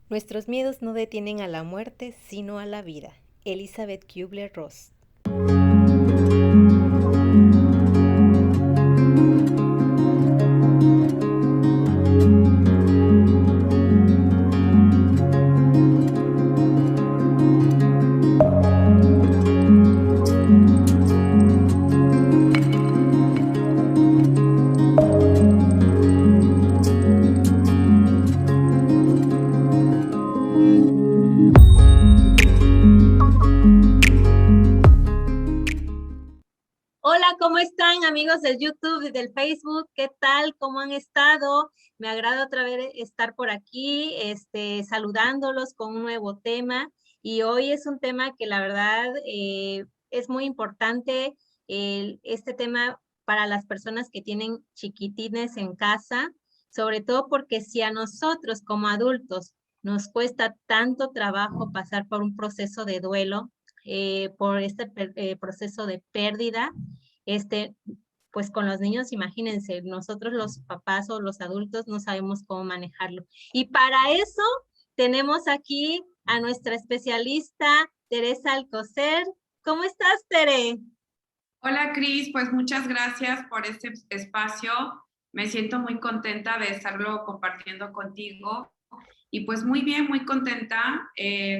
Nuestros miedos no detienen a la muerte, sino a la vida. Elizabeth Kubler-Ross. Hola, ¿cómo están amigos del YouTube y del Facebook? ¿Qué tal? ¿Cómo han estado? Me agrada otra vez estar por aquí, saludándolos con un nuevo tema. Y hoy es un tema que la verdad es muy importante, este tema para las personas que tienen chiquitines en casa, sobre todo porque si a nosotros como adultos nos cuesta tanto trabajo pasar por un proceso de duelo, por este proceso de pérdida, este, pues con los niños, imagínense, nosotros los papás o los adultos no sabemos cómo manejarlo. Y para eso tenemos aquí a nuestra especialista, Teresa Alcocer. ¿Cómo estás, Tere? Hola Cris, pues muchas gracias por este espacio. Me siento muy contenta de estarlo compartiendo contigo y pues muy bien, muy contenta,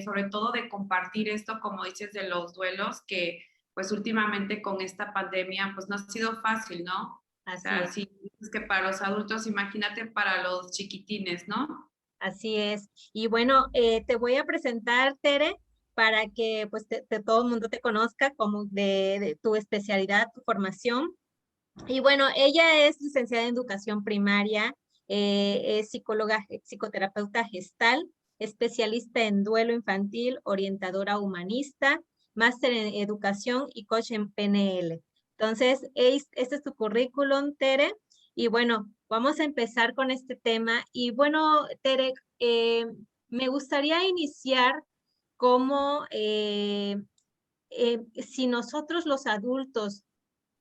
sobre todo de compartir esto, como dices, de los duelos, que pues últimamente con esta pandemia pues no ha sido fácil, ¿no? O Así sea, es. sí, es que para los adultos, imagínate para los chiquitines, ¿no? Así es. Y bueno, te voy a presentar, Tere, para que pues todo el mundo te conozca como de tu especialidad, tu formación. Y bueno, ella es licenciada en educación primaria, es psicóloga, psicoterapeuta gestal, especialista en duelo infantil, orientadora humanista, máster en educación y coach en PNL. Entonces, este es tu currículum, Tere. Y bueno, vamos a empezar con este tema. Y bueno, Tere, me gustaría iniciar como si nosotros los adultos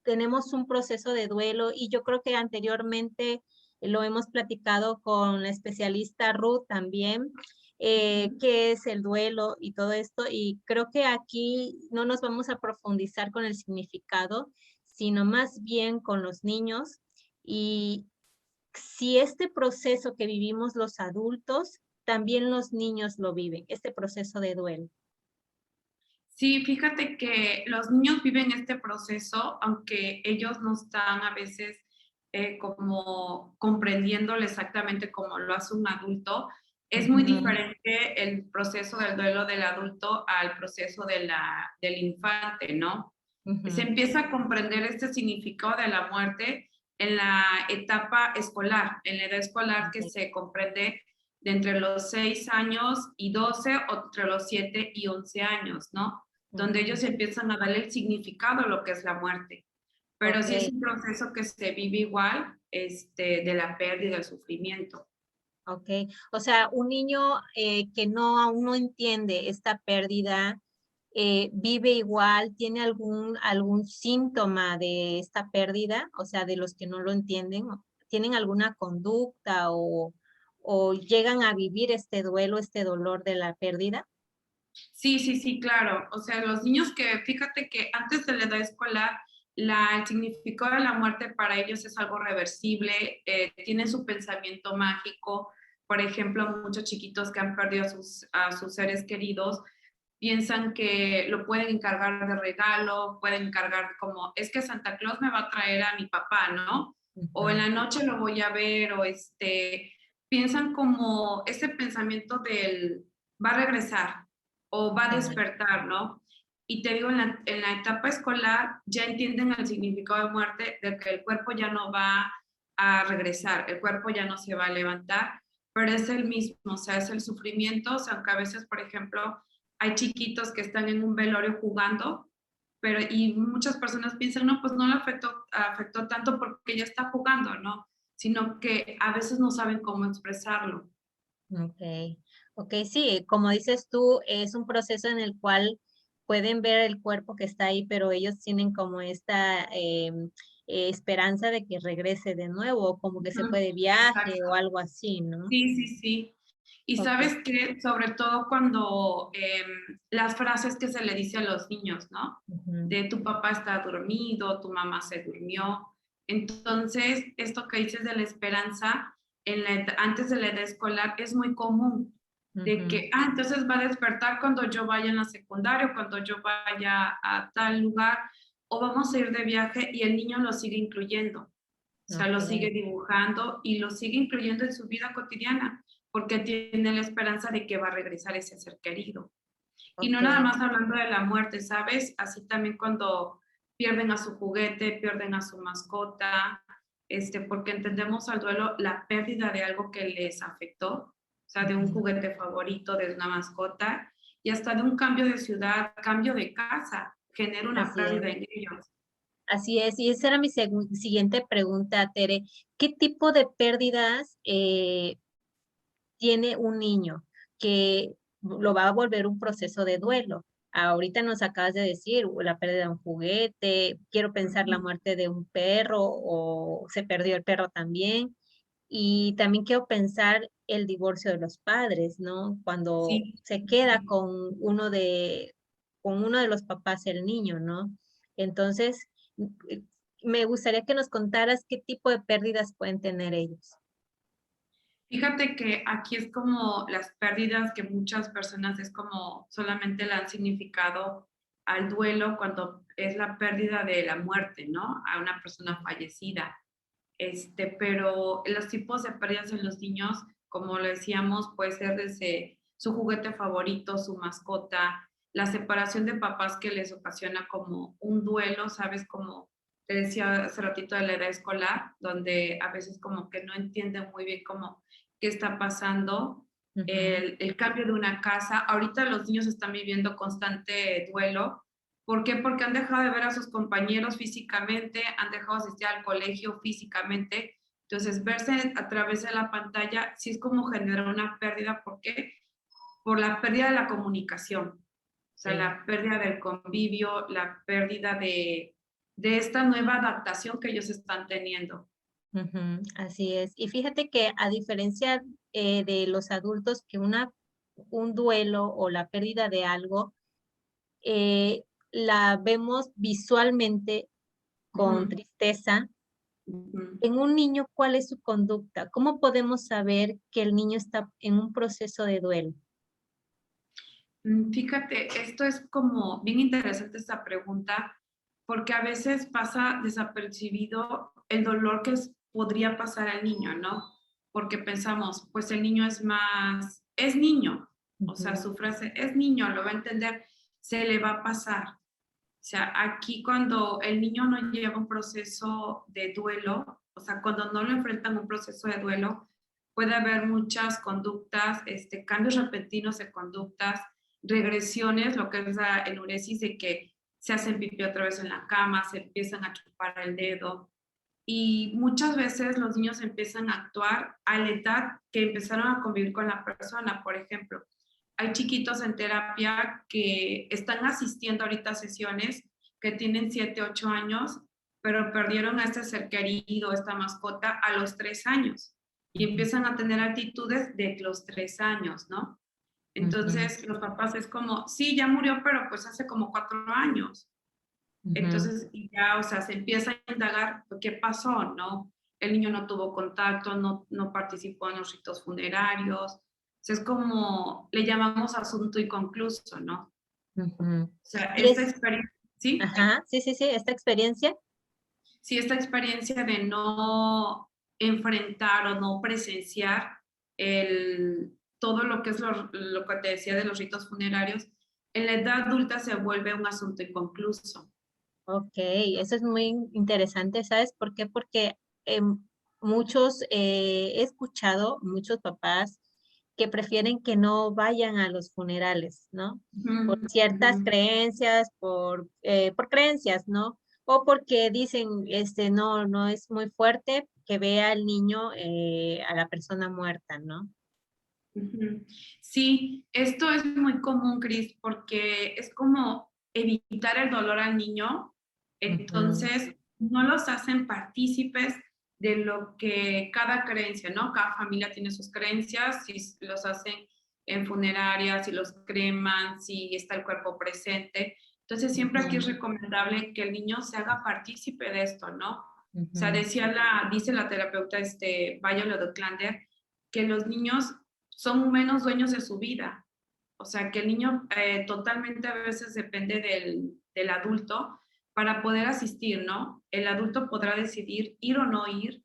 tenemos un proceso de duelo y yo creo que anteriormente lo hemos platicado con la especialista Ruth también, qué es el duelo y todo esto, y creo que aquí no nos vamos a profundizar con el significado, sino más bien con los niños y si este proceso que vivimos los adultos, también los niños lo viven, este proceso de duelo. Sí, fíjate que los niños viven este proceso, aunque ellos no están a veces como comprendiéndolo exactamente como lo hace un adulto. Es muy Ujú. diferente el proceso del duelo del adulto al proceso del infante, ¿no? Se Ujú. empieza a comprender este significado de la muerte en la etapa escolar, en la edad escolar que Ok. se comprende de entre los 6 años y 12 o entre los 7 y 11 años, ¿no? Donde Ujú. ellos empiezan a darle el significado a lo que es la muerte. Pero Ok. sí es un proceso que se vive igual, de la pérdida, del sufrimiento. Ok, o sea, un niño que no aún no entiende esta pérdida, vive igual, tiene algún síntoma de esta pérdida, o sea, de los que no lo entienden, tienen alguna conducta o llegan a vivir este duelo, este dolor de la pérdida. Sí, sí, sí, claro. O sea, los niños que, fíjate que antes de la edad escolar, el significado de la muerte para ellos es algo reversible, tienen su pensamiento mágico. Por ejemplo, muchos chiquitos que han perdido a sus seres queridos piensan que lo pueden encargar de regalo, pueden encargar como, es que Santa Claus me va a traer a mi papá, ¿no? O en Ujú. la noche lo voy a ver, o piensan como ese pensamiento del va a regresar o va a Ujú. despertar, ¿no? Y te digo, en la etapa escolar ya entienden el significado de muerte, de que el cuerpo ya no va a regresar, el cuerpo ya no se va a levantar, pero es el mismo, o sea, es el sufrimiento, o sea, aunque a veces, por ejemplo, hay chiquitos que están en un velorio jugando, pero y muchas personas piensan, no, pues no le afectó tanto porque ya está jugando, ¿no? Sino que a veces no saben cómo expresarlo. Ok, ok, sí, como dices tú, es un proceso en el cual pueden ver el cuerpo que está ahí, pero ellos tienen como esta esperanza de que regrese de nuevo, como que se fue de viaje o Exacto. algo así, ¿no? Sí, sí, sí. Y Ok. sabes que, sobre todo cuando las frases que se le dice a los niños, ¿no? Ujú. De tu papá está dormido, tu mamá se durmió. Entonces, esto que dices de la esperanza antes de la edad escolar es muy común, de Ujú. que, entonces va a despertar cuando yo vaya en la secundaria, cuando yo vaya a tal lugar, o vamos a ir de viaje y el niño lo sigue incluyendo. O sea, lo Ok. sigue dibujando y lo sigue incluyendo en su vida cotidiana, porque tiene la esperanza de que va a regresar ese ser querido. Y no Ok. nada más hablando de la muerte, ¿sabes? Así también cuando pierden a su juguete, pierden a su mascota, porque entendemos al duelo la pérdida de algo que les afectó, o sea, de un Ujú. juguete favorito, de una mascota, y hasta de un cambio de ciudad, cambio de casa, genera una Así es. pérdida en ellos. Así es, y esa era mi siguiente pregunta, Tere. ¿Qué tipo de pérdidas tiene un niño que lo va a volver un proceso de duelo? Ahorita nos acabas de decir la pérdida de un juguete, quiero pensar la muerte de un perro o se perdió el perro también. Y también quiero pensar el divorcio de los padres, ¿no? Cuando Sí, se queda con uno de los papás el niño, ¿no? Entonces, eh, me gustaría que nos contaras qué tipo de pérdidas pueden tener ellos. fíjate que aquí es como las pérdidas que muchas personas es como solamente le han significado al duelo cuando es la pérdida de la muerte, ¿no? A una persona fallecida. Pero los tipos de pérdidas en los niños, como lo decíamos, puede ser desde su juguete favorito, su mascota, la separación de papás que les ocasiona como un duelo, ¿sabes? Como te decía hace ratito de la edad escolar, donde a veces como que no entienden muy bien cómo qué está pasando, Ujú. el cambio de una casa. Ahorita los niños están viviendo constante duelo. ¿Por qué? Porque han dejado de ver a sus compañeros físicamente, han dejado de asistir al colegio físicamente. Entonces, verse a través de la pantalla sí es como generar una pérdida. ¿Por qué? Por la pérdida de la comunicación. O sea, Sí. la pérdida del convivio, la pérdida de esta nueva adaptación que ellos están teniendo. Ujú, así es. Y fíjate que a diferencia de los adultos, que un duelo o la pérdida de algo, la vemos visualmente con Ujú, tristeza. ujú. En un niño, ¿cuál es su conducta? ¿Cómo podemos saber que el niño está en un proceso de duelo? Fíjate, esto es como bien interesante esta pregunta, porque a veces pasa desapercibido el dolor que podría pasar al niño, ¿no? Porque pensamos, pues el niño es niño, o sea, Ujú. su frase es niño, lo va a entender, se le va a pasar. O sea, aquí cuando el niño no lleva un proceso de duelo, o sea, cuando no lo enfrentan a un proceso de duelo, puede haber muchas conductas, cambios repentinos de conductas, regresiones, lo que es la enuresis de que se hacen pipí otra vez en la cama, se empiezan a chupar el dedo. Y muchas veces los niños empiezan a actuar a la edad que empezaron a convivir con la persona. Por ejemplo, hay chiquitos en terapia que están asistiendo ahorita a sesiones que tienen 7, 8 años, pero perdieron a este ser querido, esta mascota, a los 3 años. Y Ujú. empiezan a tener actitudes de los 3 años, ¿no? Ujú. Entonces, los papás es como, sí, ya murió, pero pues hace como 4 años. Ujú. Entonces, y ya, o sea, se empieza a indagar qué pasó, ¿no? El niño no tuvo contacto, no participó en los ritos funerarios. O sea, es como, le llamamos asunto inconcluso, ¿no? Ujú. O sea, Y esta es, experiencia, ¿sí? ajá, sí, sí, sí, esta experiencia. Sí, esta experiencia de no enfrentar o no presenciar todo lo que es lo que te decía de los ritos funerarios, en la edad adulta se vuelve un asunto inconcluso. Ok, eso es muy interesante, ¿sabes por qué? Porque muchos, he escuchado muchos papás que prefieren que no vayan a los funerales, ¿no? Por Ujú, ciertas ujú, creencias, por creencias, ¿no? O porque dicen, no, no es muy fuerte que vea al niño, a la persona muerta, ¿no? ujú. Sí, esto es muy común, Cris, porque es como evitar el dolor al niño, Ujú. entonces no los hacen partícipes de lo que cada creencia, ¿no? Cada familia tiene sus creencias, si los hacen en funerarias, si los creman, si está el cuerpo presente. Entonces, siempre aquí es recomendable que el niño se haga partícipe de esto, ¿no? O sea, dice la terapeuta Viola de Klander, que los niños son menos dueños de su vida. O sea, que el niño totalmente a veces depende del adulto para poder asistir, ¿no? El adulto podrá decidir ir o no ir,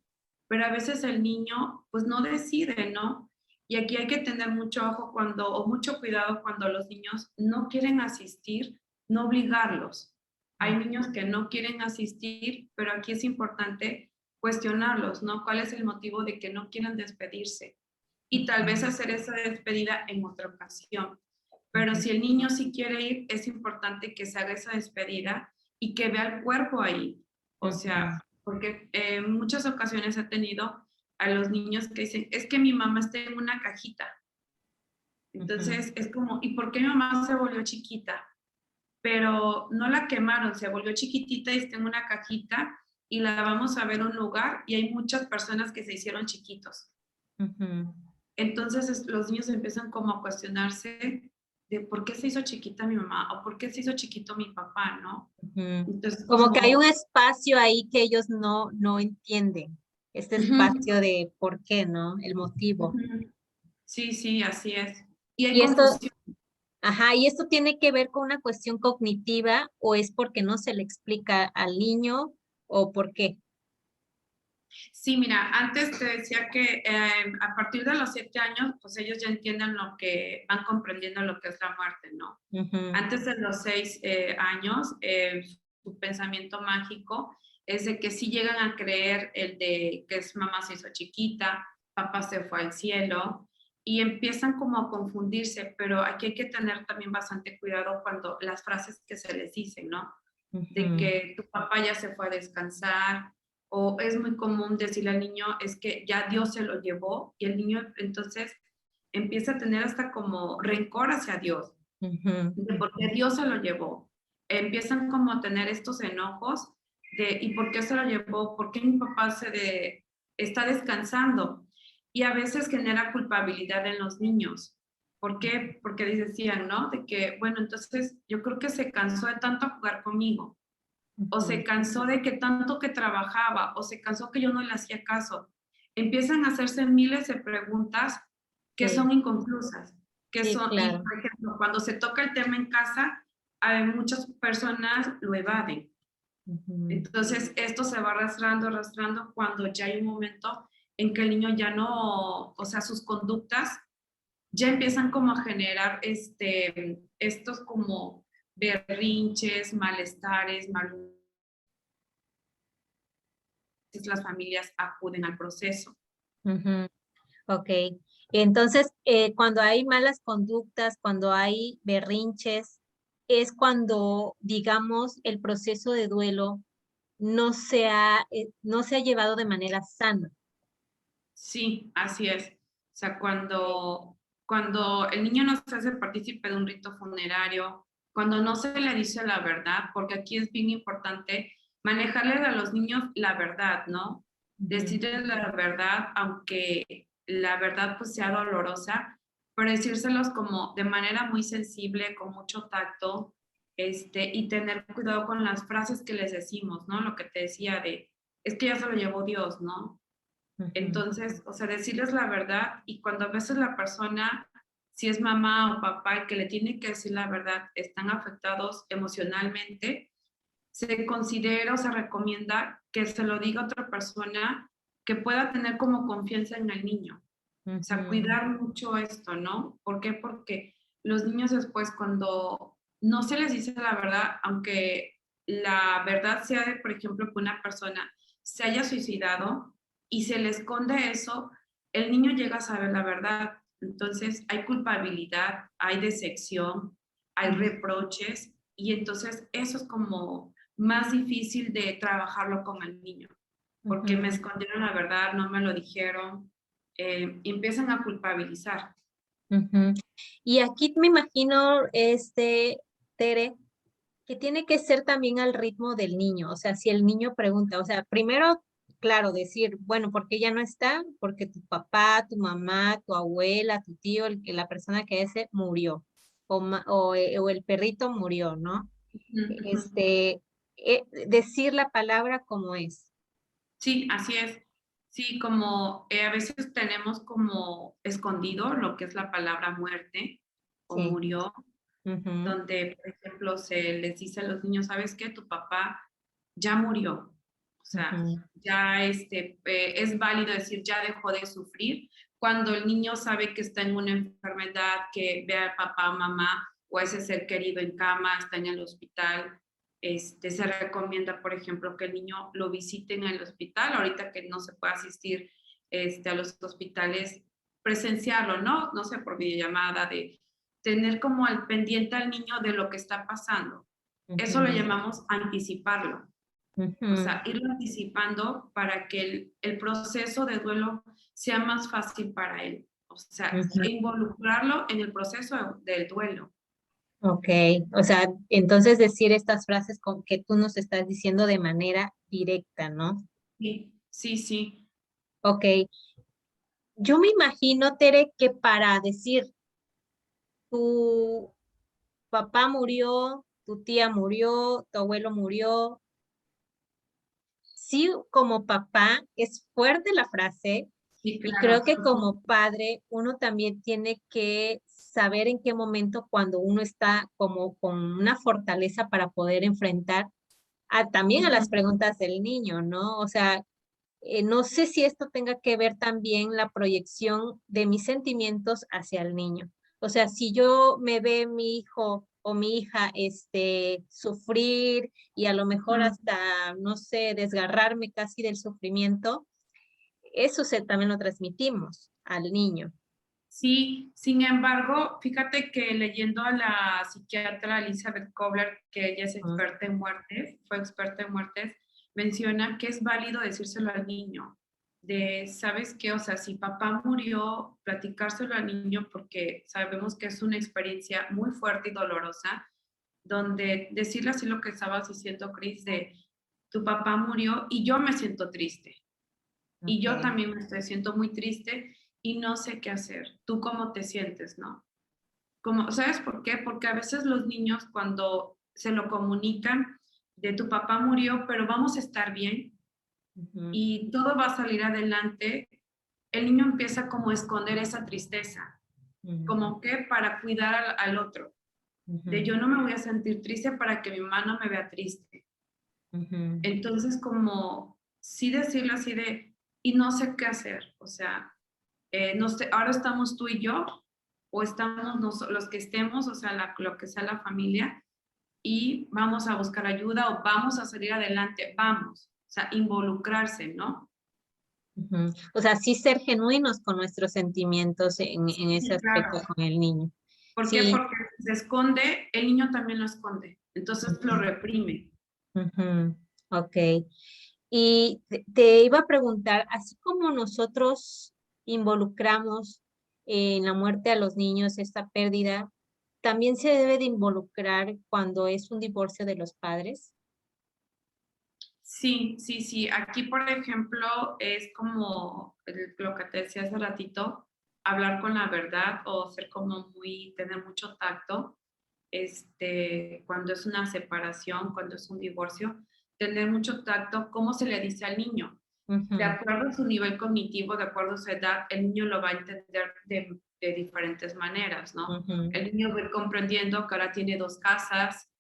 pero a veces el niño pues no decide, ¿no? Y aquí hay que tener mucho ojo o mucho cuidado cuando los niños no quieren asistir, no obligarlos. Hay niños que no quieren asistir, pero aquí es importante cuestionarlos, ¿no? ¿Cuál es el motivo de que no quieran despedirse? Y tal vez hacer esa despedida en otra ocasión. Pero si el niño sí quiere ir, es importante que se haga esa despedida y que vea el cuerpo ahí. O sea, porque en muchas ocasiones he tenido a los niños que dicen, es que mi mamá está en una cajita. Entonces es como, ¿y por qué mi mamá se volvió chiquita? Pero no la quemaron, se volvió chiquitita y está en una cajita y la vamos a ver en un lugar y hay muchas personas que se hicieron chiquitos. Entonces los niños empiezan como a cuestionarse de por qué se hizo chiquita mi mamá o por qué se hizo chiquito mi papá, ¿no? Entonces, como que hay un espacio ahí que ellos no entienden, este espacio de por qué, ¿no? El motivo. Sí, sí, así es. Y hay Y esto, confusión. ajá, ¿y esto tiene que ver con una cuestión cognitiva o es porque no se le explica al niño o por qué? Sí, mira, antes te decía que a partir de los 7 años, pues ellos ya entienden van comprendiendo lo que es la muerte, ¿no? Antes de los 6 años, su pensamiento mágico es de que sí llegan a creer el de que es mamá se hizo chiquita, papá se fue al cielo, y empiezan como a confundirse, pero aquí hay que tener también bastante cuidado cuando las frases que se les dicen, ¿no? De que tu papá ya se fue a descansar, o es muy común decirle al niño, es que ya Dios se lo llevó, y el niño entonces empieza a tener hasta como rencor hacia Dios, de por qué Dios se lo llevó. Empiezan como a tener estos enojos de, ¿y por qué se lo llevó? ¿Por qué mi papá está descansando? Y a veces genera culpabilidad en los niños. ¿Por qué? Porque decían, ¿no? De que, bueno, entonces yo creo que se cansó de tanto jugar conmigo, o se cansó de que tanto que trabajaba, o se cansó que yo no le hacía caso. Empiezan a hacerse miles de preguntas que son inconclusas, Sí, y claro. por ejemplo, cuando se toca el tema en casa, hay muchas personas lo evaden. Entonces, esto se va arrastrando, arrastrando, cuando ya hay un momento en que el niño ya no, o sea, sus conductas ya empiezan como a generar estos como berrinches, malestares, las familias acuden al proceso. Ok. Entonces, cuando hay malas conductas, cuando hay berrinches, es cuando, digamos, el proceso de duelo no se ha llevado de manera sana. Sí, así es. O sea, cuando el niño no se hace partícipe de un rito funerario, cuando no se le dice la verdad, porque aquí es bien importante manejarle a los niños la verdad, ¿no? Decirles la verdad, aunque la verdad pues sea dolorosa, pero decírselos como de manera muy sensible, con mucho tacto, y tener cuidado con las frases que les decimos, ¿no? Lo que te decía es que ya se lo llevó Dios, ¿no? Entonces, o sea, decirles la verdad, y cuando a veces la persona, si es mamá o papá, el que le tiene que decir la verdad, están afectados emocionalmente, se considera o se recomienda que se lo diga a otra persona que pueda tener como confianza en el niño. O sea, cuidar mucho esto, ¿no? ¿Por qué? Porque los niños después, cuando no se les dice la verdad, aunque la verdad sea de, por ejemplo, que una persona se haya suicidado y se le esconde eso, el niño llega a saber la verdad. Entonces hay culpabilidad, hay decepción, hay reproches, y entonces eso es como más difícil de trabajarlo con el niño, porque me escondieron la verdad, no me lo dijeron, y empiezan a culpabilizar. Y aquí me imagino, Tere, que tiene que ser también al ritmo del niño. O sea, si el niño pregunta, o sea, primero claro, decir, bueno, ¿por qué ya no está? Porque tu papá, tu mamá, tu abuela, tu tío, la persona que ese murió, o el perrito murió, ¿no? Ujú, ujú. Este, decir la palabra como es. Sí, así es. Sí, como a veces tenemos como escondido lo que es la palabra muerte o Sí. murió, Ujú, donde, por ejemplo, se les dice a los niños, ¿sabes qué? Tu papá ya murió. O sea, ujú, ya es válido decir, ya dejó de sufrir. Cuando el niño sabe que está en una enfermedad, que ve a papá o mamá o a ese ser querido en cama, está en el hospital, se recomienda, por ejemplo, que el niño lo visite en el hospital, ahorita que no se puede asistir a los hospitales, presenciarlo, ¿no? No sé, por videollamada, de tener como al pendiente al niño de lo que está pasando. Eso lo ujú, llamamos anticiparlo. O ujú, sea, irlo anticipando para que el proceso de duelo sea más fácil para él. O sea, ujú. involucrarlo en el proceso del duelo. Ok, o sea, entonces decir estas frases con que tú nos estás diciendo de manera directa, ¿no? Sí, sí, sí. Ok, yo me imagino, Tere, que para decir tu papá murió, tu tía murió, tu abuelo murió, sí, como papá es fuerte la frase Sí, y creo claro. que como padre uno también tiene que saber en qué momento cuando uno está como con una fortaleza para poder enfrentar también a las Ujú. preguntas del niño, ¿no? O sea, no sé si esto tenga que ver también la proyección de mis sentimientos hacia el niño. O sea, si yo me ve mi hijo o mi hija sufrir y a lo mejor Mm. hasta, no sé, desgarrarme casi del sufrimiento, eso también lo transmitimos al niño. Sí, sin embargo, fíjate que leyendo a la psiquiatra Elizabeth Kobler, que ella es Ujú, experta en muertes, fue experta en muertes, menciona que es válido decírselo al niño, de, ¿sabes qué? O sea, si papá murió, platicárselo al niño porque sabemos que es una experiencia muy fuerte y dolorosa, donde decirle así lo que estabas diciendo, Chris, de tu papá murió y yo me siento triste. Y yo ok. también me estoy, siento muy triste y no sé qué hacer. ¿Tú cómo te sientes, no? Como, ¿sabes por qué? Porque a veces los niños cuando se lo comunican de tu papá murió, pero vamos a estar bien Ujú, y todo va a salir adelante, el niño empieza como a esconder esa tristeza, ujú, como que para cuidar al otro, de ujú, yo no me voy a sentir triste para que mi mamá no me vea triste. ujú. Entonces, como sí decirlo así de, y no sé qué hacer, o sea, no sé, ahora estamos tú y yo, o estamos los que estemos, o sea, lo que sea la familia, y vamos a buscar ayuda o vamos a salir adelante, vamos, o sea, involucrarse, ¿no? Ujú. O sea, sí ser genuinos con nuestros sentimientos en ese Sí, aspecto claro. con el niño. ¿Por qué? Sí. Porque si se esconde, el niño también lo esconde, entonces lo Ujú, reprime. ujú. Ok. Y te iba a preguntar, así como nosotros involucramos en la muerte a los niños, esta pérdida, ¿también se debe de involucrar cuando es un divorcio de los padres? Sí, sí, sí. Aquí, por ejemplo, es como lo que te decía hace ratito, hablar con la verdad o ser como muy, tener mucho tacto, cuando es una separación, cuando es un divorcio, tener mucho tacto, cómo se le dice al niño. De Ujú, acuerdo a su nivel cognitivo, de acuerdo a su edad, el niño lo va a entender de diferentes maneras, ¿no? ujú, El niño va a ir comprendiendo que ahora tiene dos casas,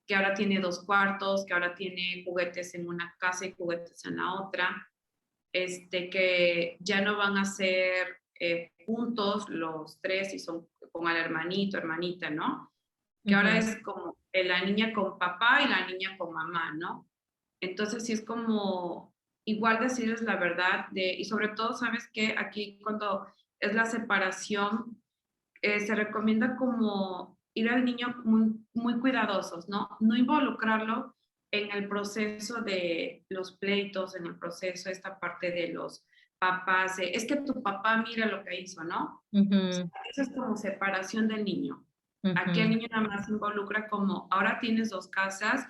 que ahora tiene dos cuartos, que ahora tiene juguetes en una casa y juguetes en la otra, que ya no van a ser juntos los tres y son con el hermanito, hermanita, ¿no? Que ahora ujú, es como la niña con papá y la niña con mamá, ¿no? Entonces sí es como igual decirles la verdad y sobre todo, ¿sabes qué? Aquí cuando es la separación, se recomienda como ir al niño muy, muy cuidadosos, ¿no? No involucrarlo en el proceso de los pleitos, en el proceso, esta parte de los papás, es que tu papá mira lo que hizo, ¿no? ujú, Eso es como separación del niño. Aquí el ujú, niño nada más se involucra como, ahora tienes dos casas,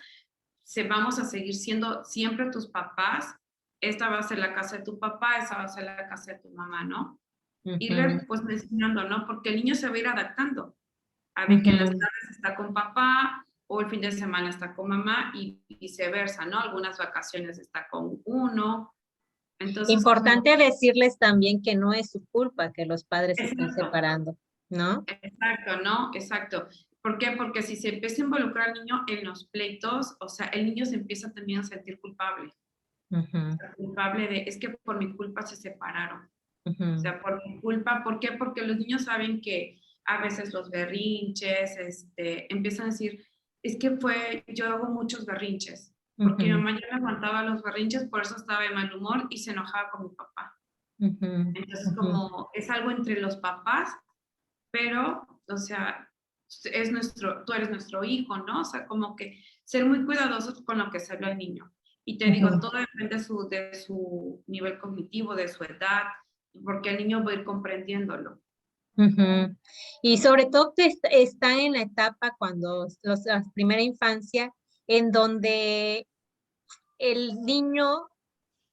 vamos a seguir siendo siempre tus papás, esta va a ser la casa de tu papá, esa va a ser la casa de tu mamá, ¿no? Ujú, Irle pues enseñando, ¿no? Porque el niño se va a ir adaptando. A ver que en las ujú. tardes está con papá o el fin de semana está con mamá y viceversa, ¿no? Algunas vacaciones está con uno. Entonces, como, Importante decirles también que no es su culpa que los padres se estén exacto, separando, ¿no? exacto, ¿no? Exacto. ¿Por qué? Porque si se empieza a involucrar al niño en los pleitos, o sea, el niño se empieza también a sentir culpable. O Ujú, sea, culpable de, es que por mi culpa se separaron. O ujú, sea, por mi culpa, ¿por qué? Porque los niños saben que a veces los berrinches, empiezan a decir, es que yo hago muchos berrinches, porque mi ujú, mamá ya me aguantaba los berrinches, por eso estaba de mal humor y se enojaba con mi papá. ujú, Entonces, ujú, como es algo entre los papás, pero, o sea, tú eres nuestro hijo, ¿no? O sea, como que ser muy cuidadosos con lo que se habla al niño. Y te digo, ujú, todo depende de su nivel cognitivo, de su edad, porque el niño va a ir comprendiéndolo. ujú. Y sobre todo que está en la etapa cuando la primera infancia, en donde el niño,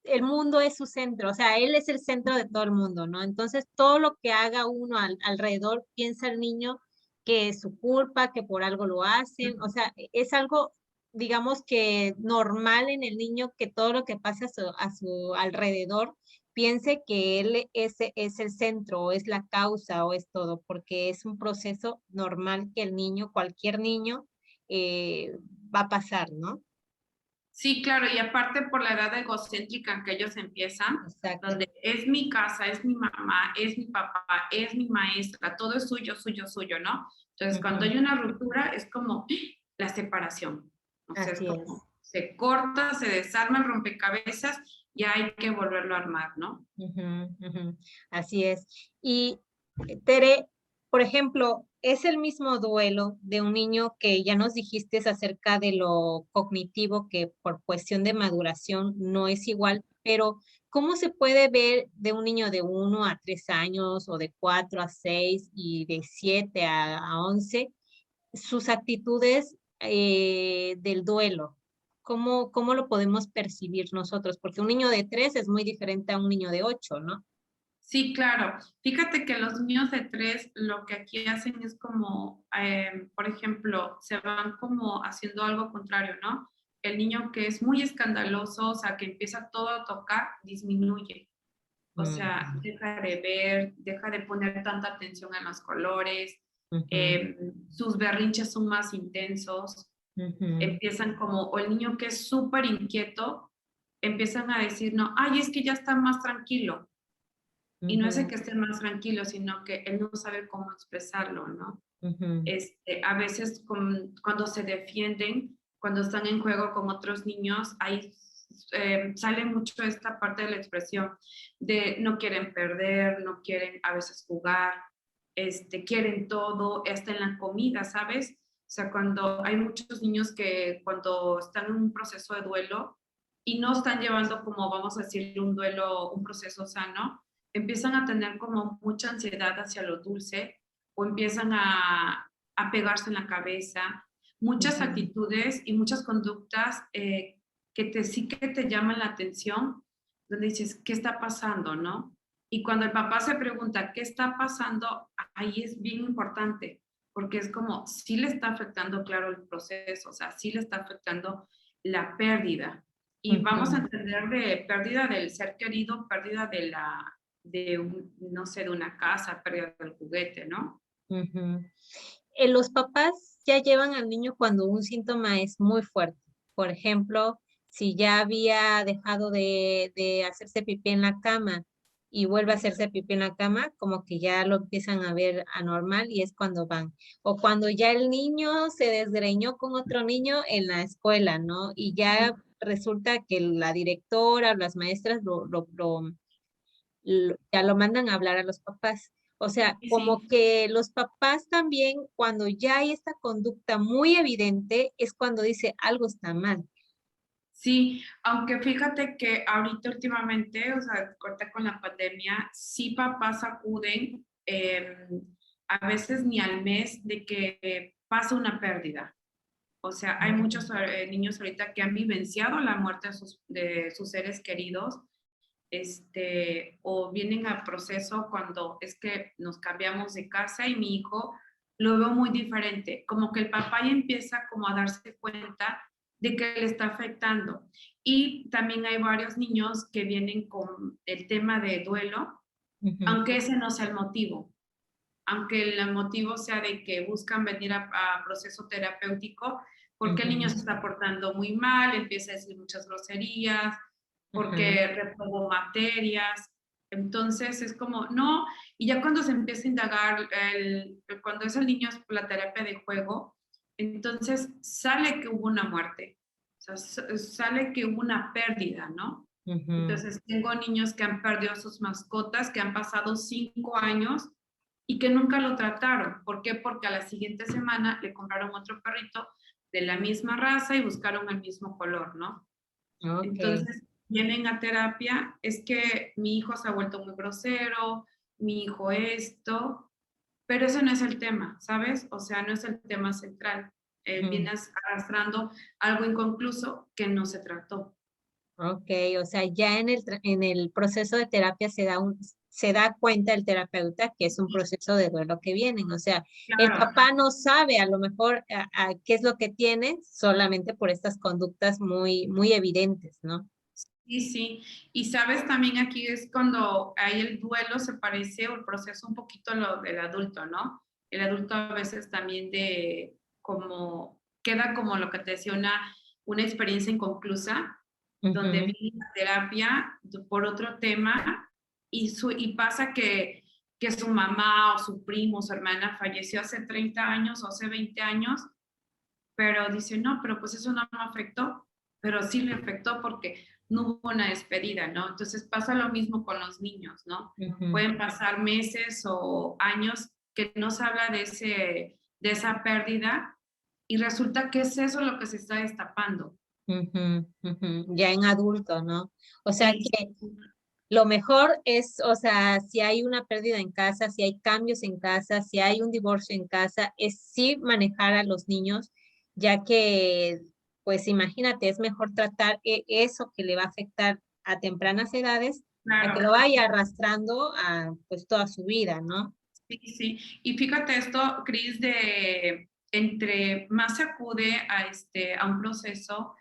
el mundo es su centro, o sea, él es el centro de todo el mundo, ¿no? Entonces, todo lo que haga uno alrededor, piensa el niño que es su culpa, que por algo lo hacen, o sea, es algo, digamos que normal en el niño que todo lo que pasa a su alrededor, piense que él es el centro, o es la causa, o es todo, porque es un proceso normal que el niño, cualquier niño, va a pasar, ¿no? Sí, claro, y aparte por la edad egocéntrica en que ellos empiezan, Exacto. donde es mi casa, es mi mamá, es mi papá, es mi maestra, todo es suyo, suyo, suyo, ¿no? Entonces, cuando Ujú. hay una ruptura, es como la separación. O sea, es Así es. como se corta, se desarma el rompecabezas y hay que volverlo a armar, ¿no? Ujú, ujú. Así es. Y Tere, por ejemplo, es el mismo duelo de un niño que ya nos dijiste acerca de lo cognitivo, que por cuestión de maduración no es igual, pero ¿cómo se puede ver de un niño de 1 a 3 años o de 4 a 6 y de 7 a 11 sus actitudes del duelo? ¿Cómo lo podemos percibir nosotros? Porque un niño de 3 es muy diferente a un niño de 8, ¿no? Sí, claro. Fíjate que los niños de 3 lo que aquí hacen es como, por ejemplo, se van como haciendo algo contrario, ¿no? El niño que es muy escandaloso, o sea, que empieza todo a tocar, disminuye. O sea, Mm, deja de ver, deja de poner tanta atención en los colores, ujú, sus berrinches son más intensos, ujú, empiezan como, o el niño que es súper inquieto, empiezan a decir, no, ay, es que ya está más tranquilo y no es el ujú, que esté más tranquilo, sino que él no sabe cómo expresarlo, ¿no? ujú, A veces cuando se defienden, cuando están en juego con otros niños, ahí sale mucho esta parte de la expresión de no quieren perder, no quieren a veces jugar, quieren todo, hasta en la comida, ¿sabes? O sea, cuando hay muchos niños que cuando están en un proceso de duelo y no están llevando como, vamos a decir, un duelo, un proceso sano, empiezan a tener como mucha ansiedad hacia lo dulce o empiezan a pegarse en la cabeza, muchas ujú, actitudes y muchas conductas sí que te llaman la atención, donde dices, ¿qué está pasando, no? Y cuando el papá se pregunta, ¿qué está pasando? Ahí es bien importante, porque es como, sí le está afectando, claro, el proceso, o sea, sí le está afectando la pérdida. Y vamos a ujú, entender de pérdida del ser querido, pérdida no sé, de una casa, pérdida del juguete, ¿no? ujú. Los papás ya llevan al niño cuando un síntoma es muy fuerte. Por ejemplo, si ya había dejado de hacerse pipí en la cama y vuelve a hacerse pipí en la cama, como que ya lo empiezan a ver anormal y es cuando van. O cuando ya el niño se desgreñó con otro niño en la escuela, ¿no? Y ya resulta que la directora o las maestras ya lo mandan a hablar a los papás. O sea, Sí, como sí, que los papás también, cuando ya hay esta conducta muy evidente, es cuando dice algo está mal. sí, aunque fíjate que ahorita últimamente, o sea, corta con la pandemia, sí papás acuden a veces ni al mes de que pasa una pérdida. O sea, hay muchos niños ahorita que han vivenciado la muerte de sus seres queridos, o vienen a proceso cuando es que nos cambiamos de casa y mi hijo lo veo muy diferente, como que el papá ya empieza como a darse cuenta de que le está afectando. Y también hay varios niños que vienen con el tema de duelo, aunque ese no sea el motivo, aunque el motivo sea de que buscan venir a proceso terapéutico, porque el niño se está portando muy mal, empieza a decir muchas groserías, porque reprobó materias. Entonces es como, no, y ya cuando se empieza a indagar, cuando es el niño la terapia de juego, entonces sale que hubo una muerte, o sea, sale que hubo una pérdida, ¿no? Entonces tengo niños que han perdido a sus mascotas, que han pasado 5 años y que nunca lo trataron. ¿Por qué? Porque a la siguiente semana le compraron otro perrito de la misma raza y buscaron el mismo color, ¿no? Ok. Entonces vienen a terapia, es que mi hijo se ha vuelto muy grosero, mi hijo esto, pero eso no es el tema, ¿sabes? O sea, no es el tema central. Vienes arrastrando algo inconcluso que no se trató. Ok, o sea, ya en el proceso de terapia se da cuenta el terapeuta que es un proceso de duelo que vienen. O sea, el Claro, papá no sabe a lo mejor qué es lo que tiene solamente por estas conductas muy, muy evidentes, ¿no? sí, sí. Y sabes, también aquí es cuando hay el duelo, se parece o el proceso un poquito a lo del adulto, ¿no? El adulto a veces también como, queda como lo que te decía, una experiencia inconclusa, donde Ujú, viene la terapia por otro tema y pasa que su mamá o su primo o su hermana falleció hace 30 años o hace 20 años, pero dice, no, pero pues eso no me afectó, pero sí le afectó porque no hubo una despedida, ¿no? Entonces pasa lo mismo con los niños, ¿no? ujú, Pueden pasar meses o años que no se habla de esa pérdida y resulta que es eso lo que se está destapando. ya en adulto, ¿no? O sea Sí, que lo mejor es, o sea, si hay una pérdida en casa, si hay cambios en casa, si hay un divorcio en casa, es sí manejar a los niños, ya que, pues imagínate, es mejor tratar eso que le va a afectar a tempranas edades a que lo claro. vaya arrastrando a pues toda su vida, ¿no? Sí, sí. Y fíjate esto, Cris, de entre más se acude a un proceso,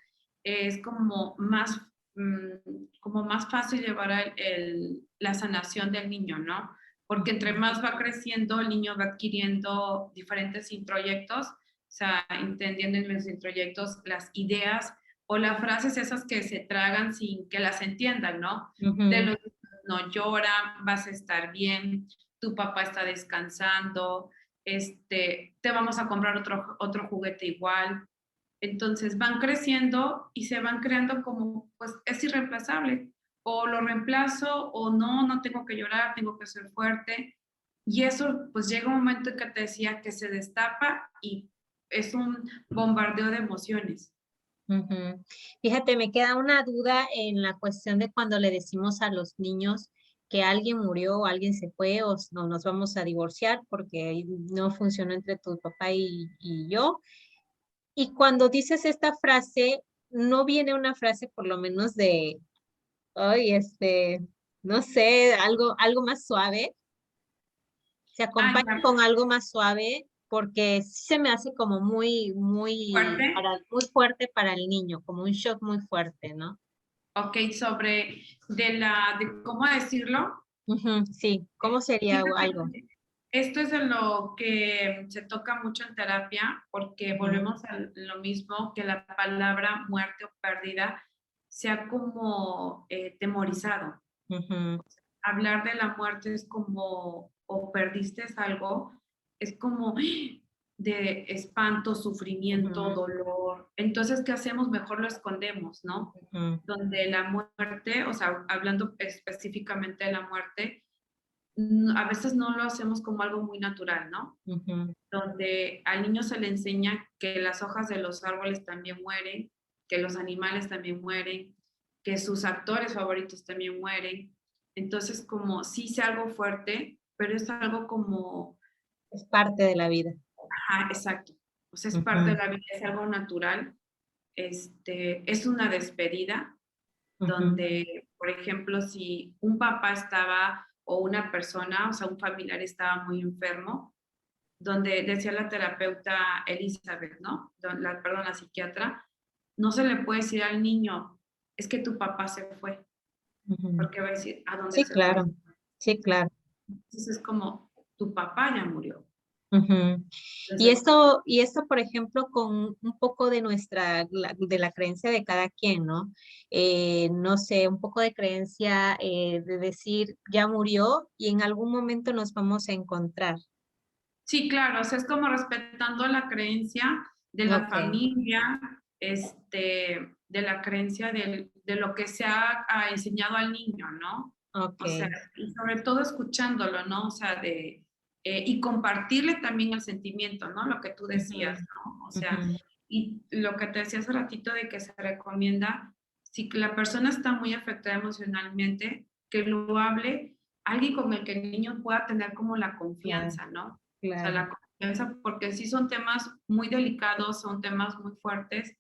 es como más fácil llevar la sanación del niño, ¿no? Porque entre Ujú, más va creciendo, el niño va adquiriendo diferentes introyectos, o sea, entendiendo en los introyectos las ideas o las frases esas que se tragan sin que las entiendan, ¿no? De ujú, los no llora, vas a estar bien, tu papá está descansando, te vamos a comprar otro juguete igual. Entonces van creciendo y se van creando como, pues es irreemplazable. O lo reemplazo o no, no tengo que llorar, tengo que ser fuerte. Y eso, pues llega un momento en que te decía que se destapa y es un bombardeo de emociones. ujú. Fíjate, me queda una duda en la cuestión de cuando le decimos a los niños que alguien murió o alguien se fue o no nos vamos a divorciar porque no funcionó entre tu papá y yo. Y cuando dices esta frase, no viene una frase por lo menos de, ay, no sé, algo más suave. Se Ah, acompaña ya, con algo más suave porque sí se me hace como fuerte. muy fuerte para el niño, como un shock muy fuerte, ¿no? Ok, sobre de cómo decirlo. Ujú, sí, ¿cómo sería Fíjate, algo? esto es de lo que se toca mucho en terapia, porque Ujú, volvemos a lo mismo, que la palabra muerte o pérdida se ha como temorizado. ujú, Hablar de la muerte es como, o perdiste algo, es como de espanto, sufrimiento, ujú, dolor. Entonces, ¿qué hacemos? Mejor lo escondemos, ¿no? ujú, Donde la muerte, o sea, hablando específicamente de la muerte, a veces no lo hacemos como algo muy natural, ¿no? ujú, Donde al niño se le enseña que las hojas de los árboles también mueren, que los animales también mueren, que sus actores favoritos también mueren. Entonces, como sí sea algo fuerte, pero es algo como, es parte de la vida. ajá, exacto. O sea, es parte de la vida, es algo natural. Es una despedida donde, por ejemplo, si un papá estaba o una persona, o sea, un familiar estaba muy enfermo, donde decía la terapeuta Elizabeth, ¿no? Perdón, la psiquiatra, no se le puede decir al niño, es que tu papá se fue, porque va a decir, ¿a dónde Sí, se fue? claro, sí, claro. Entonces es como, tu papá ya murió. Ujú. Entonces, Y esto, por ejemplo, con un poco de de la creencia de cada quien, ¿no? No sé, un poco de creencia de decir, ya murió y en algún momento nos vamos a encontrar. sí, claro, o sea, es como respetando la creencia de la Ok, familia, de la creencia de lo que se ha enseñado al niño, ¿no? ok. O sea, y sobre todo escuchándolo, ¿no? O sea, y compartirle también el sentimiento, ¿no? Lo que tú decías, Ujú, ¿no? O sea, ujú. y lo que te decía hace ratito de que se recomienda, si la persona está muy afectada emocionalmente, que lo hable alguien con el que el niño pueda tener como la Claro, confianza, ¿no? O sea, claro. la confianza, porque sí son temas muy delicados, son temas muy fuertes,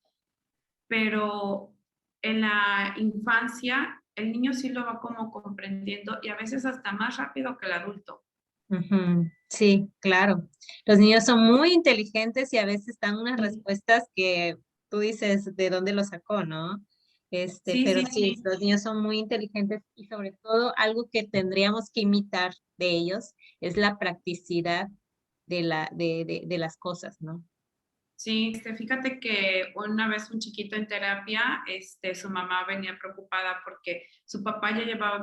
pero en la infancia el niño sí lo va como comprendiendo y a veces hasta más rápido que el adulto. Ujú. Sí, claro. Los niños son muy inteligentes y a veces dan unas Sí, respuestas que tú dices de dónde lo sacó, ¿no? sí, Pero sí, sí, sí. los niños son muy inteligentes y sobre todo algo que tendríamos que imitar de ellos es la practicidad de las cosas, ¿no? Sí, fíjate que una vez un chiquito en terapia, su mamá venía preocupada porque su papá ya llevaba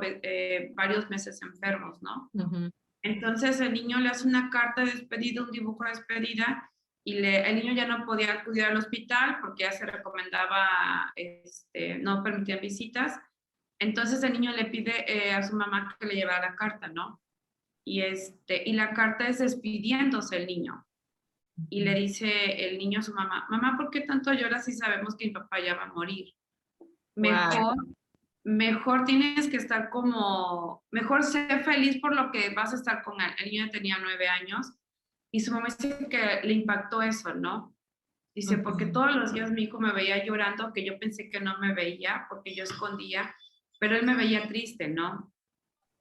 varios meses enfermos, ¿no? Ujú, Entonces el niño le hace una carta de despedida, un dibujo de despedida, y el niño ya no podía acudir al hospital porque ya se recomendaba, no permitir visitas. Entonces el niño le pide a su mamá que le llevara la carta, ¿no? Y la carta es despidiéndose el niño. Y le ujú. dice el niño a su mamá, mamá, ¿por qué tanto lloras si sabemos que mi papá ya va a morir? Wow. Mejor mejor tienes que estar como, mejor ser feliz por lo que vas a estar con él. El niño tenía 9 años y su mamá dice que le impactó eso, ¿no? Dice, porque Ujú. todos los días mi hijo me veía llorando, que yo pensé que no me veía porque yo escondía, pero él me veía triste, ¿no?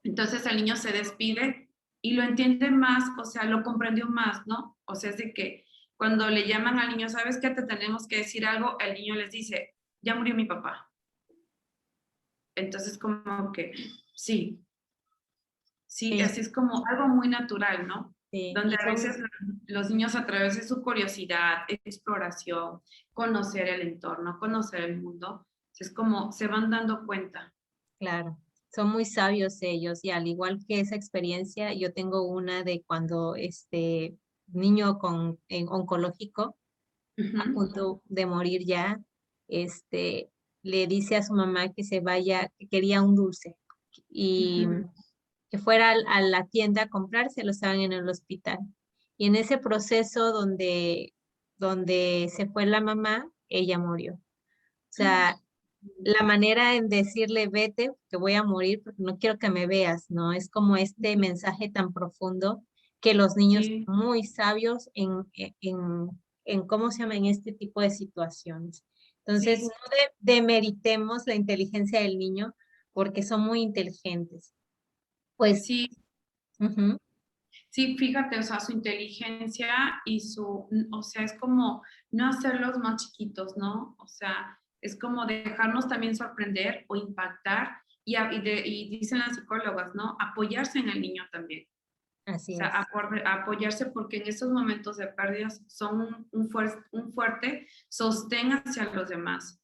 Entonces el niño se despide y lo entiende más, o sea, lo comprendió más, ¿no? O sea, es de que cuando le llaman al niño, ¿sabes qué? Te tenemos que decir algo, el niño les dice, ya murió mi papá. Entonces, como que sí, sí, Sí, así es como algo muy natural, ¿no? sí. Donde Y a son, veces los niños a través de su curiosidad, exploración, conocer el entorno, conocer el mundo, es como se van dando cuenta. claro, son muy sabios ellos y al igual que esa experiencia, yo tengo una de cuando este niño oncológico a Ujú, punto de morir ya, este, le dice a su mamá que se vaya, que quería un dulce y ujú, que fuera a la tienda a comprárselo, estaban en el hospital. Y en ese proceso donde se fue la mamá, ella murió. O sea, la manera en decirle, vete, que voy a morir porque no quiero que me veas, ¿no? Es como este mensaje tan profundo que los niños sí, son muy sabios en cómo se llama en este tipo de situaciones. Entonces, sí, no demeritemos la inteligencia del niño porque son muy inteligentes. Pues, sí, ujú, sí, fíjate, o sea, su inteligencia y o sea, es como no hacerlos más chiquitos, ¿no? O sea, es como dejarnos también sorprender o impactar y dicen las psicólogas, ¿no? Apoyarse en el niño también. O así sea, es, apoyarse porque en esos momentos de pérdidas son un fuerte sostén hacia los demás.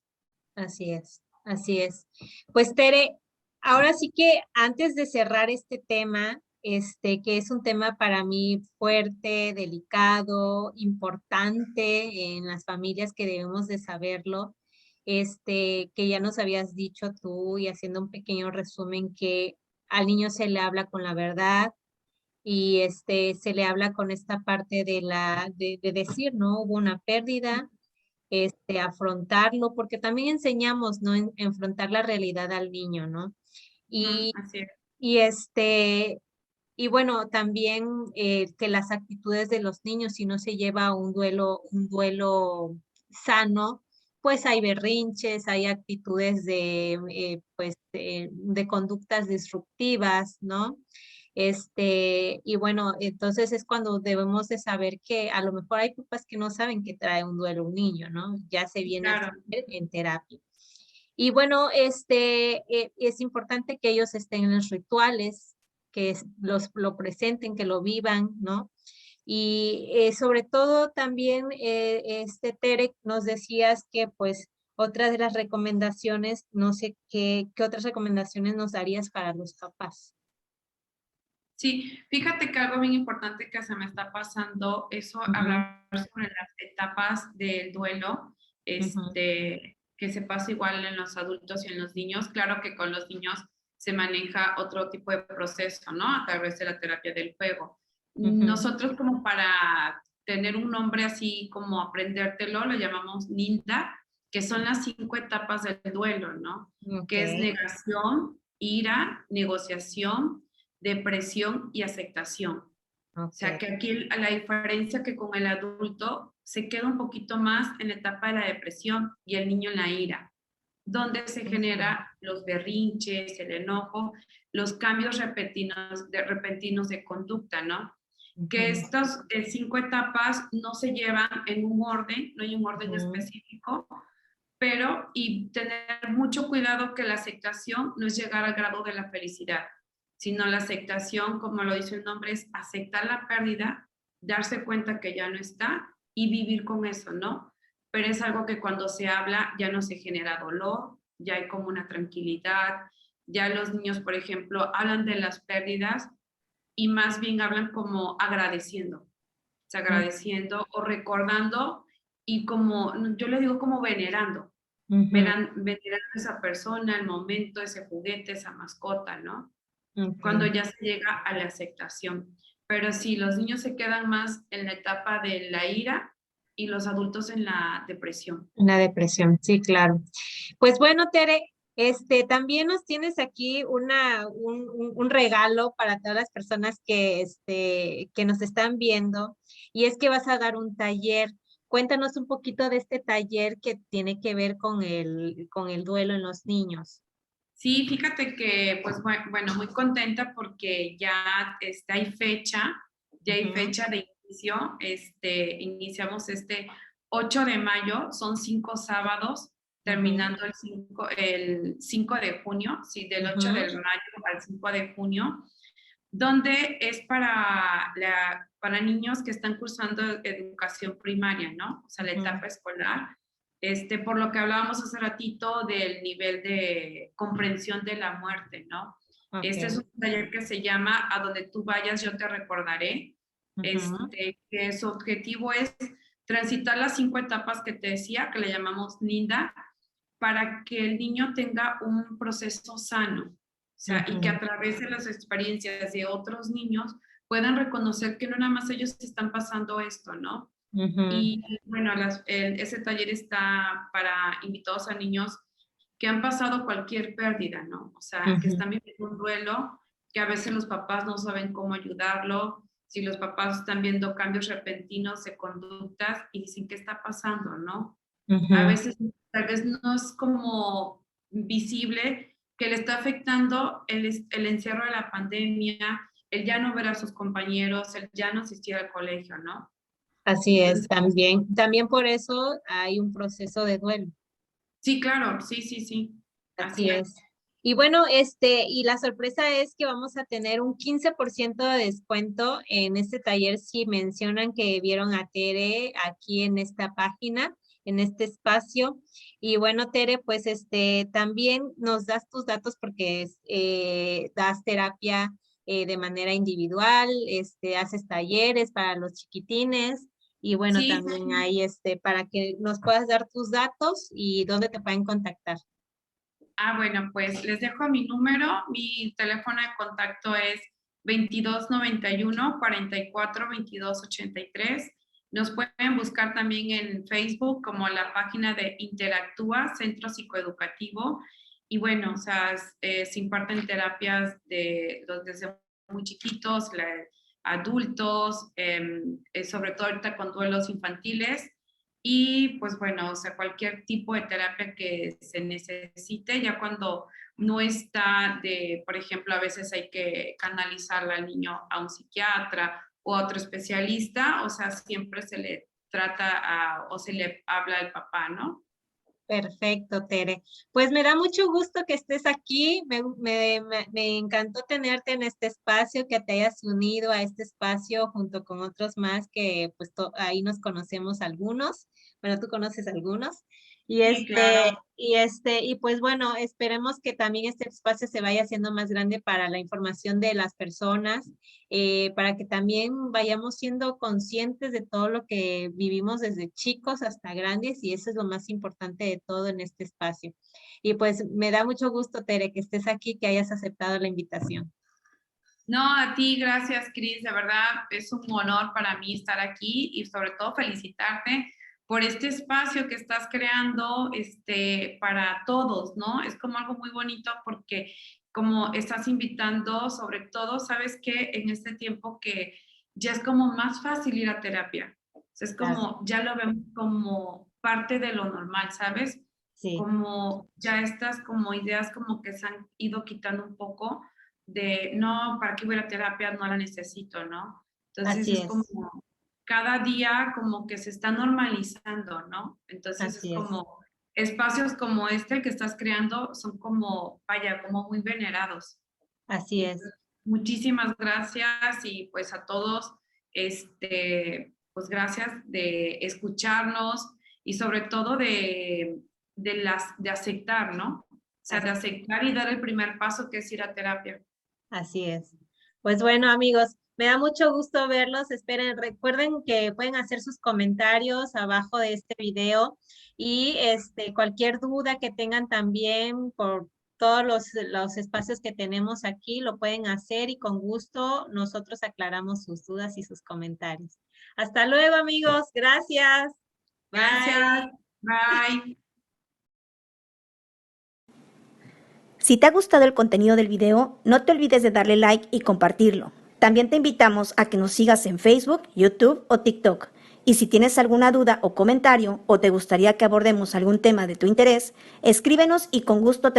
así es, así es. Pues Tere, ahora sí que antes de cerrar este tema, que es un tema para mí fuerte, delicado, importante en las familias que debemos de saberlo, que ya nos habías dicho tú y haciendo un pequeño resumen que al niño se le habla con la verdad y se le habla con esta parte de decir, ¿no? Hubo una pérdida, afrontarlo, porque también enseñamos, ¿no? En enfrentar la realidad al niño, ¿no? Ujú, Y, así es. y Y bueno, también que las actitudes de los niños, si no se lleva un duelo sano, pues hay berrinches, hay actitudes de conductas disruptivas, ¿no? Y bueno, entonces es cuando debemos de saber que a lo mejor hay papás que no saben que trae un duelo un niño, ¿no? Ya se viene a Claro. saber en terapia. Y bueno, es importante que ellos estén en los rituales, que lo presenten, que lo vivan, ¿no? Y sobre todo también, Tere, nos decías que pues otra de las recomendaciones, no sé qué otras recomendaciones nos darías para los papás. Sí, fíjate que algo bien importante que se me está pasando, eso Ujú, hablar sobre las etapas del duelo, ujú, que se pasa igual en los adultos y en los niños. Claro que con los niños se maneja otro tipo de proceso, ¿no? A través de la terapia del juego. ujú. Nosotros como para tener un nombre así como aprendértelo, lo llamamos NINDA, que son las 5 etapas del duelo, ¿no? Ok, Que es negación, ira, negociación, depresión y aceptación. O ok. sea que aquí la diferencia que con el adulto se queda un poquito más en la etapa de la depresión y el niño en la ira, donde se Ujú, genera los berrinches, el enojo, los cambios repentinos de conducta, ¿no? Que ujú, estas 5 etapas no se llevan en un orden, no hay un orden ujú, específico, pero y tener mucho cuidado que la aceptación no es llegar al grado de la felicidad, sino la aceptación, como lo dice el nombre, es aceptar la pérdida, darse cuenta que ya no está y vivir con eso, ¿no? Pero es algo que cuando se habla ya no se genera dolor, ya hay como una tranquilidad, ya los niños, por ejemplo, hablan de las pérdidas y más bien hablan como agradeciendo, o sea, agradeciendo o recordando y como, yo le digo como venerando, ujú, venerando a esa persona, el momento, ese juguete, esa mascota, ¿no? Cuando ok. ya se llega a la aceptación. Pero sí, los niños se quedan más en la etapa de la ira y los adultos en la depresión. Una depresión, sí, claro. Pues bueno, Tere, también nos tienes aquí un regalo para todas las personas que nos están viendo, y es que vas a dar un taller. Cuéntanos un poquito de este taller que tiene que ver con el duelo en los niños. Sí, fíjate que, pues bueno, muy contenta porque ya hay Ujú, fecha de inicio, iniciamos este 8 de mayo, son 5 sábados, ujú, terminando el 5 de junio, sí, del 8 de ujú, mayo al 5 de junio, donde es para niños que están cursando educación primaria, ¿no? O sea, la ujú, etapa escolar. Por lo que hablábamos hace ratito del nivel de comprensión de la muerte, ¿no? Este es ok, un taller que se llama A donde tú vayas, yo te recordaré. ujú, Que su objetivo es transitar las 5 etapas que te decía, que le llamamos NINDA, para que el niño tenga un proceso sano, o sea, y que ujú, a través de las experiencias de otros niños puedan reconocer que no nada más ellos están pasando esto, ¿no? ujú, Y bueno, ese taller está para invitados a niños que han pasado cualquier pérdida, ¿no? O sea, que ujú, están viviendo un duelo, que a veces los papás no saben cómo ayudarlo, si los papás están viendo cambios repentinos de conductas y dicen, ¿qué está pasando, no? A ujú. veces tal vez no es como visible que le está afectando el encierro de la pandemia, el ya no ver a sus compañeros, el ya no asistir al colegio, ¿no? Así es, Entonces, también por eso hay un proceso de duelo. sí, claro, sí, sí, sí, Así así es. es. Y bueno, y la sorpresa es que vamos a tener un 15% de descuento en este taller si mencionan que vieron a Tere aquí en esta página, en este espacio. Y bueno, Tere, pues también nos das tus datos porque das terapia de manera individual, haces talleres para los chiquitines. Y bueno, Sí, también hay para que nos puedas dar tus datos y dónde te pueden contactar. bueno, pues les dejo mi número. Mi teléfono de contacto es 2291-44-2283. Nos pueden buscar también en Facebook como la página de Interactúa, Centro Psicoeducativo. Y bueno, o sea, se imparten terapias desde muy chiquitos, adultos, sobre todo ahorita con duelos infantiles. Y pues bueno, o sea, cualquier tipo de terapia que se necesite, ya cuando no está por ejemplo, a veces hay que canalizarla al niño a un psiquiatra o a otro especialista, o sea, siempre se le trata o se le habla al papá, ¿no? Perfecto, Tere. Pues me da mucho gusto que estés aquí. Me encantó tenerte en este espacio, que te hayas unido a este espacio junto con otros más que pues ahí nos conocemos algunos. Bueno, tú conoces algunos. Y Sí, claro. y pues bueno, esperemos que también este espacio se vaya haciendo más grande para la información de las personas, para que también vayamos siendo conscientes de todo lo que vivimos desde chicos hasta grandes, y eso es lo más importante de todo en este espacio. Y pues me da mucho gusto, Tere, que estés aquí, que hayas aceptado la invitación. No, a ti, gracias, Cris. De verdad, es un honor para mí estar aquí y sobre todo felicitarte por este espacio que estás creando para todos, ¿no? Es como algo muy bonito porque como estás invitando, sobre todo, sabes que en este tiempo que ya es como más fácil ir a terapia. O sea, es Claro. como, ya lo vemos como parte de lo normal, ¿sabes? Sí, Como ya estas como ideas como que se han ido quitando un poco de, no, ¿para qué voy a la terapia? No la necesito, ¿no? Entonces así es como es, cada día como que se está normalizando, ¿no? Entonces es así es, como espacios como este que estás creando son como, vaya, como muy venerados. así Y es. pues, muchísimas gracias y pues a todos, pues gracias de escucharnos y sobre todo de aceptar, ¿no? O sea, de Así aceptar y dar el primer paso que es ir a terapia. Así es. Pues bueno, amigos, me da mucho gusto verlos. Esperen, recuerden que pueden hacer sus comentarios abajo de este video, y cualquier duda que tengan también por todos los espacios que tenemos aquí, lo pueden hacer y con gusto nosotros aclaramos sus dudas y sus comentarios. Hasta luego, amigos. Gracias. Gracias. Bye. Bye. Si te ha gustado el contenido del video, no te olvides de darle like y compartirlo. También te invitamos a que nos sigas en Facebook, YouTube o TikTok. Y si tienes alguna duda o comentario o te gustaría que abordemos algún tema de tu interés, escríbenos y con gusto te